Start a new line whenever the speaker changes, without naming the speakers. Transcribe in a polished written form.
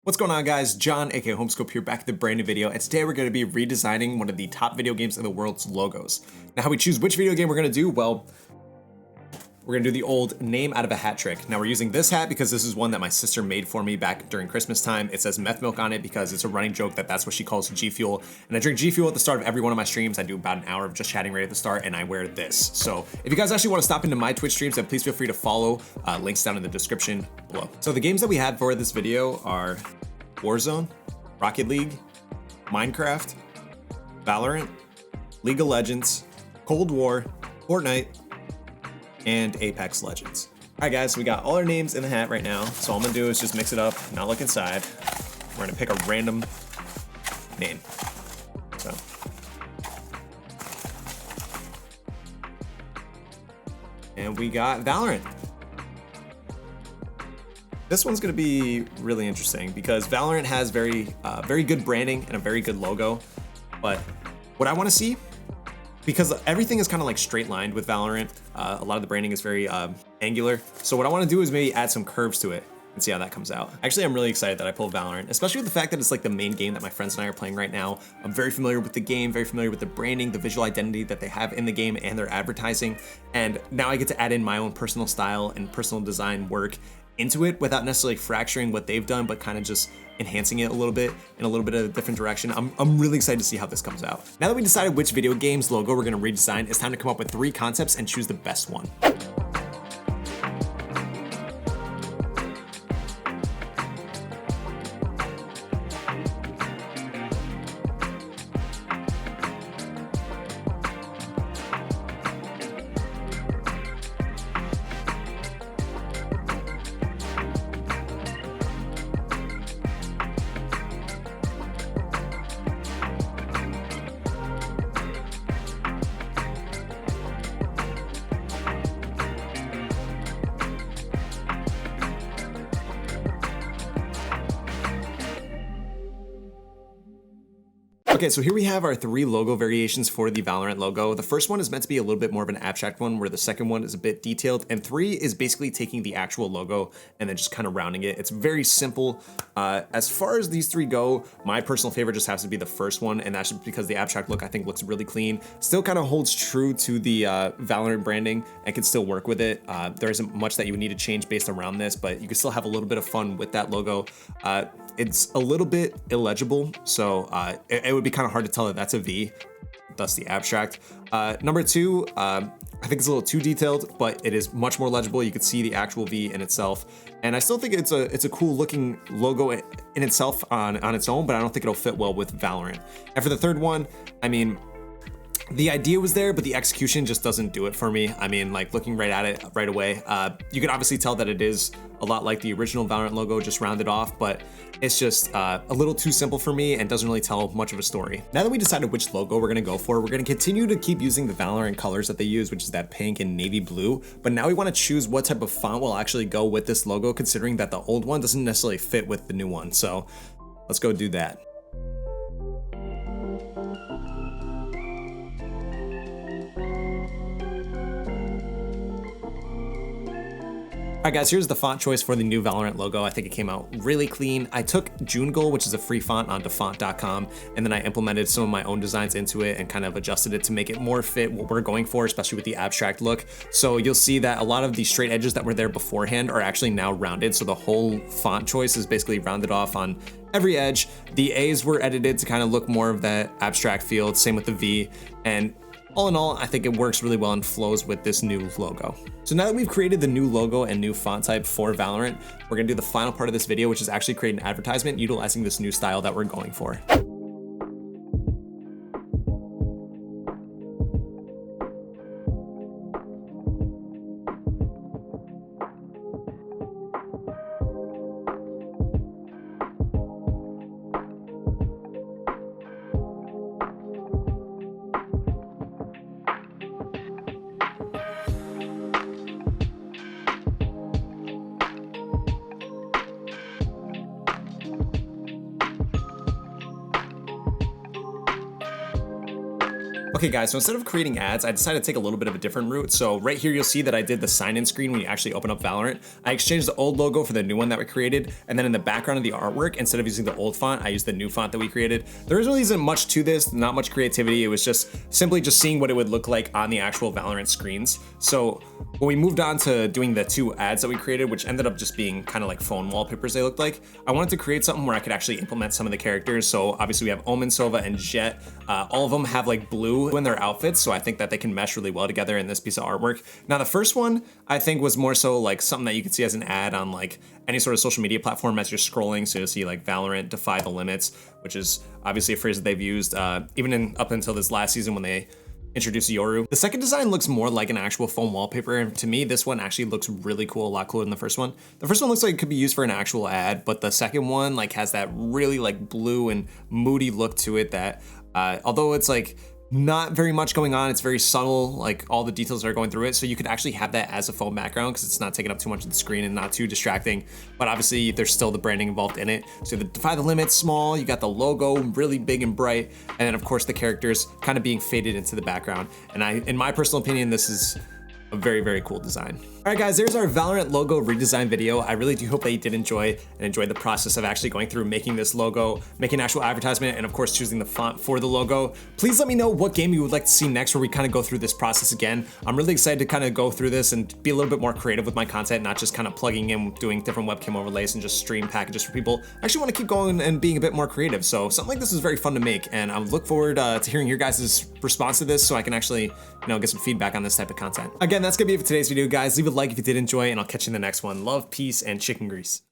What's going on, guys? John, aka Holmescope, here back with a brand new video, and today we're going to be redesigning one of the top video games in the world's logos. Now, how we choose which video game we're going to do, well, we're going to do the old name out of a hat trick. Now, we're using this hat because this is one that my sister made for me back during Christmas time. It says meth milk on it because it's a running joke that's what she calls G Fuel. And I drink G Fuel at the start of every one of my streams. I do about an hour of just chatting right at the start, and I wear this. So if you guys actually want to stop into my Twitch streams, then please feel free to follow. Links down in the description below. So the games that we had for this video are Warzone, Rocket League, Minecraft, Valorant, League of Legends, Cold War, Fortnite, and Apex Legends. All right, guys, we got all our names in the hat right now. So all I'm gonna do is just mix it up, not look inside. We're gonna pick a random name. So. And we got Valorant. This one's going to be really interesting because Valorant has very good branding and a very good logo. But what I want to see, because everything is kind of like straight lined with Valorant, a lot of the branding is very angular. So what I want to do is maybe add some curves to it and see how that comes out. Actually, I'm really excited that I pulled Valorant, especially with the fact that it's like the main game that my friends and I are playing right now. I'm very familiar with the game, very familiar with the branding, the visual identity that they have in the game and their advertising. And now I get to add in my own personal style and personal design work into it without necessarily fracturing what they've done, but kind of just enhancing it a little bit in a little bit of a different direction. I'm really excited to see how this comes out. Now that we decided which video game's logo we're going to redesign, it's time to come up with 3 concepts and choose the best one. Okay, so here we have our 3 logo variations for the Valorant logo. The first one is meant to be a little bit more of an abstract one, where the second one is a bit detailed, and 3 is basically taking the actual logo and then just kind of rounding it. It's very simple. As far as these 3 go, my personal favorite just has to be the first one, and that's just because the abstract look I think looks really clean. Still kind of holds true to the Valorant branding and can still work with it. There isn't much that you would need to change based around this, but you can still have a little bit of fun with that logo. It's a little bit illegible, so it would be kind of hard to tell that that's a V, thus the abstract. Number 2, I think it's a little too detailed, but it is much more legible. You can see the actual V in itself, and I still think it's a cool looking logo in itself on its own, but I don't think it'll fit well with Valorant. And for the third one, I mean, the idea was there, but the execution just doesn't do it for me. I mean, like looking right at it right away, you can obviously tell that it is a lot like the original Valorant logo, just rounded off, but it's just a little too simple for me and doesn't really tell much of a story. Now that we decided which logo we're gonna go for, we're gonna continue to keep using the Valorant colors that they use, which is that pink and navy blue, but now we wanna choose what type of font will actually go with this logo, considering that the old one doesn't necessarily fit with the new one. So let's go do that. Alright, guys, here's the font choice for the new Valorant logo. I think it came out really clean. I took Jungle, which is a free font, onto font.com, and then I implemented some of my own designs into it and kind of adjusted it to make it more fit what we're going for, especially with the abstract look. So you'll see that a lot of the straight edges that were there beforehand are actually now rounded, so the whole font choice is basically rounded off on every edge. The A's were edited to kind of look more of that abstract feel, same with the V, and all in all, I think it works really well and flows with this new logo. So now that we've created the new logo and new font type for Valorant, we're gonna do the final part of this video, which is actually create an advertisement utilizing this new style that we're going for. Okay guys, so instead of creating ads, I decided to take a little bit of a different route. So right here, you'll see that I did the sign-in screen when you actually open up Valorant. I exchanged the old logo for the new one that we created. And then in the background of the artwork, instead of using the old font, I used the new font that we created. There really isn't much to this, not much creativity. It was just simply just seeing what it would look like on the actual Valorant screens. So when we moved on to doing the 2 ads that we created, which ended up just being kind of like phone wallpapers they looked like, I wanted to create something where I could actually implement some of the characters. So obviously we have Omen, Sova, and Jet. All of them have like blue in their outfits, so I think that they can mesh really well together in this piece of artwork. Now the first one I think was more so like something that you could see as an ad on like any sort of social media platform as you're scrolling. So you'll see like Valorant Defy the Limits, which is obviously a phrase that they've used even up until this last season when they introduced Yoru. The second design looks more like an actual foam wallpaper, and to me this one actually looks really cool, a lot cooler than the first one. The first one looks like it could be used for an actual ad, but the second one like has that really like blue and moody look to it that although it's like not very much going on, it's very subtle, like all the details are going through it, so you could actually have that as a foam background because it's not taking up too much of the screen and not too distracting, but obviously there's still the branding involved in it. So the Defy the Limits small, you got the logo really big and bright, and then of course the characters kind of being faded into the background. And in my personal opinion, this is a very, very cool design. All right guys, there's our Valorant logo redesign video. I really do hope that you did enjoy and enjoyed the process of actually going through making this logo, making an actual advertisement, and of course choosing the font for the logo. Please let me know what game you would like to see next where we kind of go through this process again. I'm really excited to kind of go through this and be a little bit more creative with my content, not just kind of plugging in, doing different webcam overlays and just stream packages for people. I actually want to keep going and being a bit more creative. So something like this is very fun to make, and I look forward to hearing your guys' response to this so I can actually, get some feedback on this type of content. Again, that's gonna be it for today's video, guys. Leave a like if you did enjoy, and I'll catch you in the next one. Love, peace, and chicken grease.